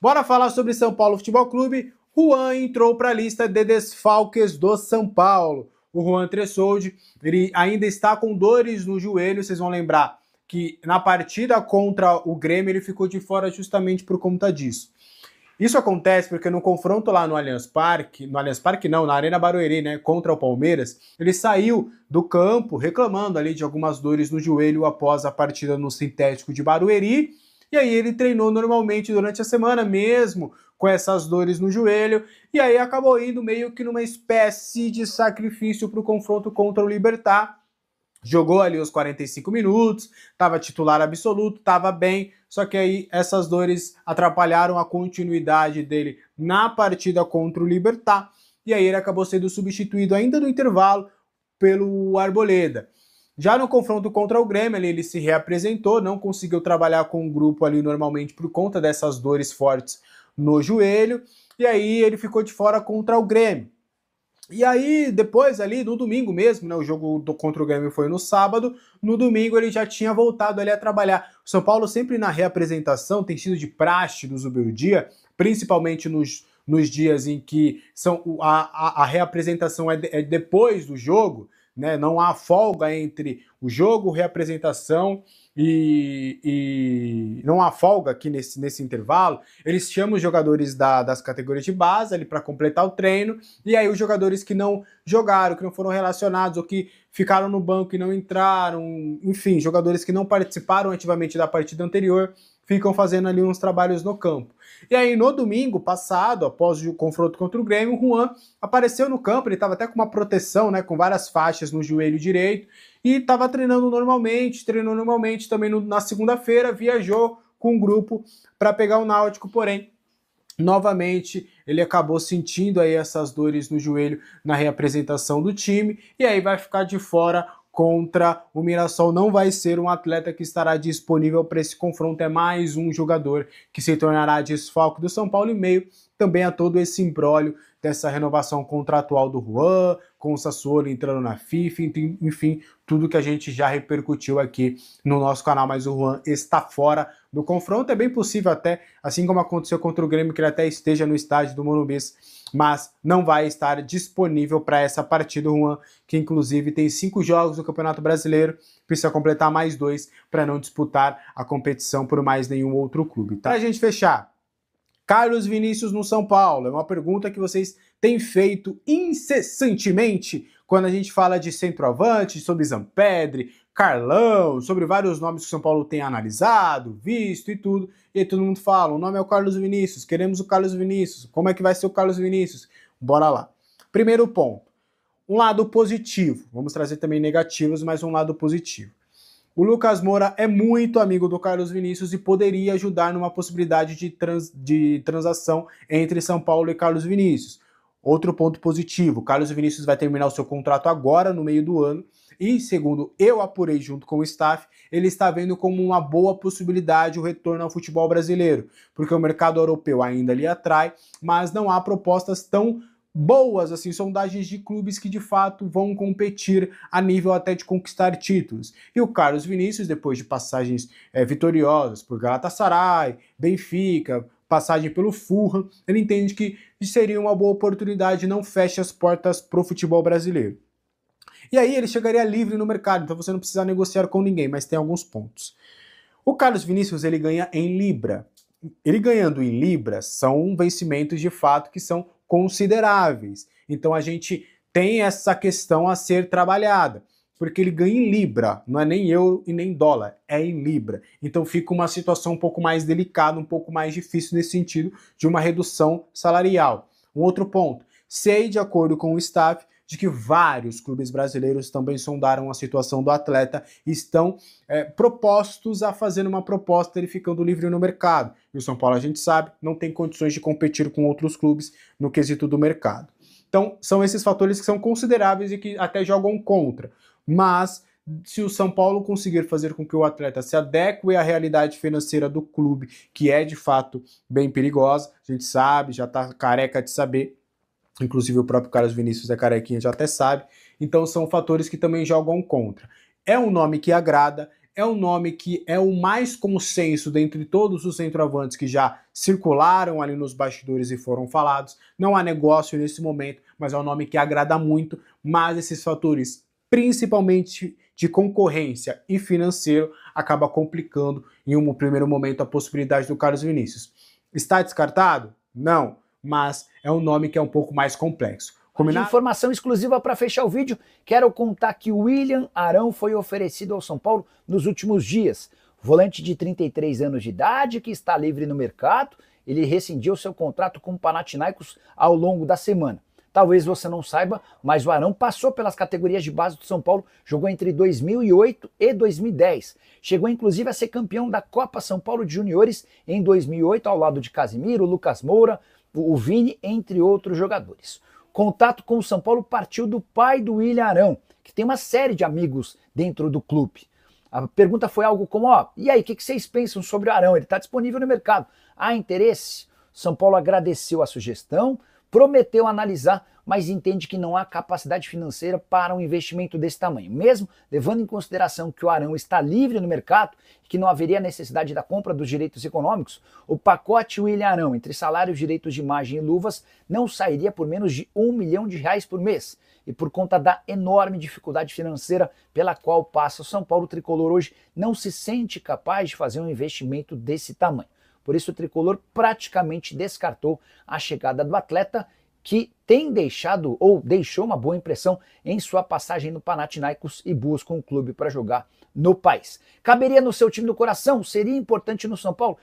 Bora falar sobre São Paulo Futebol Clube. Juan entrou para a lista de desfalques do São Paulo. O Juan Tressoldi, ele ainda está com dores no joelho, vocês vão lembrar que na partida contra o Grêmio ele ficou de fora justamente por conta disso. Isso acontece porque no confronto lá no Allianz Parque, na Arena Barueri, né, contra o Palmeiras, ele saiu do campo reclamando ali de algumas dores no joelho após a partida no sintético de Barueri, e aí ele treinou normalmente durante a semana mesmo com essas dores no joelho, e aí acabou indo meio que numa espécie de sacrifício para o confronto contra o Libertad. Jogou ali os 45 minutos, estava titular absoluto, estava bem, só que aí essas dores atrapalharam a continuidade dele na partida contra o Libertad, e aí ele acabou sendo substituído ainda no intervalo pelo Arboleda. Já no confronto contra o Grêmio, ele se reapresentou, não conseguiu trabalhar com o grupo ali normalmente por conta dessas dores fortes no joelho, e aí ele ficou de fora contra o Grêmio. E aí, depois ali, no domingo mesmo, né, o jogo contra o Grêmio foi no sábado, no domingo ele já tinha voltado ali a trabalhar. O São Paulo sempre na reapresentação tem sido de praxe do Zubeldia, principalmente nos dias em que a reapresentação é depois do jogo, né, não há folga entre o jogo, reapresentação e não há folga aqui nesse intervalo. Eles chamam os jogadores das categorias de base ali para completar o treino, e aí os jogadores que não jogaram, que não foram relacionados ou que ficaram no banco e não entraram, enfim, jogadores que não participaram ativamente da partida anterior, ficam fazendo ali uns trabalhos no campo. E aí no domingo passado, após o confronto contra o Grêmio, o Juan apareceu no campo, ele estava até com uma proteção, né, com várias faixas no joelho direito, e estava treinando normalmente, treinou normalmente também na segunda-feira, viajou com o grupo para pegar o Náutico, porém, novamente, ele acabou sentindo aí essas dores no joelho na reapresentação do time, e aí vai ficar de fora contra o Mirassol. Não vai ser um atleta que estará disponível para esse confronto, é mais um jogador que se tornará desfalque do São Paulo, e meio também a todo esse imbróglio dessa renovação contratual do Juan, com o Sassuolo entrando na FIFA, enfim, tudo que a gente já repercutiu aqui no nosso canal, mas o Juan está fora do confronto. É bem possível até, assim como aconteceu contra o Grêmio, que ele até esteja no estádio do Morumbi, mas não vai estar disponível para essa partida. O Juan, que inclusive tem 5 jogos no Campeonato Brasileiro, precisa completar mais 2 para não disputar a competição por mais nenhum outro clube. Tá? Para a gente fechar, Carlos Vinícius no São Paulo, é uma pergunta que vocês têm feito incessantemente quando a gente fala de centroavante, sobre Zampedri, Carlão, sobre vários nomes que o São Paulo tem analisado, visto e tudo, e aí todo mundo fala, o nome é o Carlos Vinícius, queremos o Carlos Vinícius, como é que vai ser o Carlos Vinícius? Bora lá. Primeiro ponto, um lado positivo, vamos trazer também negativos, mas um lado positivo. O Lucas Moura é muito amigo do Carlos Vinícius e poderia ajudar numa possibilidade de transação entre São Paulo e Carlos Vinícius. Outro ponto positivo, Carlos Vinícius vai terminar o seu contrato agora, no meio do ano, e segundo eu apurei junto com o staff, ele está vendo como uma boa possibilidade o retorno ao futebol brasileiro, porque o mercado europeu ainda lhe atrai, mas não há propostas tão boas, assim, sondagens de clubes que de fato vão competir a nível até de conquistar títulos. E o Carlos Vinícius, depois de passagens vitoriosas por Galatasaray, Benfica, passagem pelo Fulham, ele entende que seria uma boa oportunidade, não fecha as portas para o futebol brasileiro. E aí ele chegaria livre no mercado, então você não precisa negociar com ninguém, mas tem alguns pontos. O Carlos Vinícius, ele ganha em Libra. Ele ganhando em Libra são vencimentos de fato que são consideráveis. Então a gente tem essa questão a ser trabalhada, porque ele ganha em Libra, não é nem euro e nem dólar, é em Libra. Então fica uma situação um pouco mais delicada, um pouco mais difícil nesse sentido de uma redução salarial. Um outro ponto, sei de acordo com o staff de que vários clubes brasileiros também sondaram a situação do atleta e estão propostos a fazer uma proposta ele ficando livre no mercado. E o São Paulo, a gente sabe, não tem condições de competir com outros clubes no quesito do mercado. Então, são esses fatores que são consideráveis e que até jogam contra. Mas, se o São Paulo conseguir fazer com que o atleta se adeque à realidade financeira do clube, que é de fato bem perigosa, a gente sabe, já está careca de saber, inclusive o próprio Carlos Vinícius é carequinha, já até sabe, então são fatores que também jogam contra. É um nome que agrada, é um nome que é o mais consenso dentre todos os centroavantes que já circularam ali nos bastidores e foram falados. Não há negócio nesse momento, mas é um nome que agrada muito, mas esses fatores, principalmente de concorrência e financeiro, acaba complicando em um primeiro momento a possibilidade do Carlos Vinícius. Está descartado? Não, mas é um nome que é um pouco mais complexo. Combinado? De informação exclusiva para fechar o vídeo, quero contar que o William Arão foi oferecido ao São Paulo nos últimos dias. Volante de 33 anos de idade que está livre no mercado, ele rescindiu seu contrato com o Panathinaikos ao longo da semana. Talvez você não saiba, mas o Arão passou pelas categorias de base do São Paulo, jogou entre 2008 e 2010. Chegou inclusive a ser campeão da Copa São Paulo de Juniores em 2008, ao lado de Casimiro, Lucas Moura, o Vini, entre outros jogadores. Contato com o São Paulo partiu do pai do William Arão, que tem uma série de amigos dentro do clube. A pergunta foi algo como, e aí, o que vocês pensam sobre o Arão? Ele está disponível no mercado. Há interesse? São Paulo agradeceu a sugestão, prometeu analisar, mas entende que não há capacidade financeira para um investimento desse tamanho. Mesmo levando em consideração que o Arão está livre no mercado e que não haveria necessidade da compra dos direitos econômicos, o pacote William Arão, entre salários, direitos de imagem e luvas, não sairia por menos de R$1 milhão por mês. E por conta da enorme dificuldade financeira pela qual passa o São Paulo, o tricolor hoje não se sente capaz de fazer um investimento desse tamanho. Por isso o tricolor praticamente descartou a chegada do atleta, que tem deixado ou deixou uma boa impressão em sua passagem no Panathinaikos e busca um clube para jogar no país. Caberia no seu time do coração? Seria importante no São Paulo?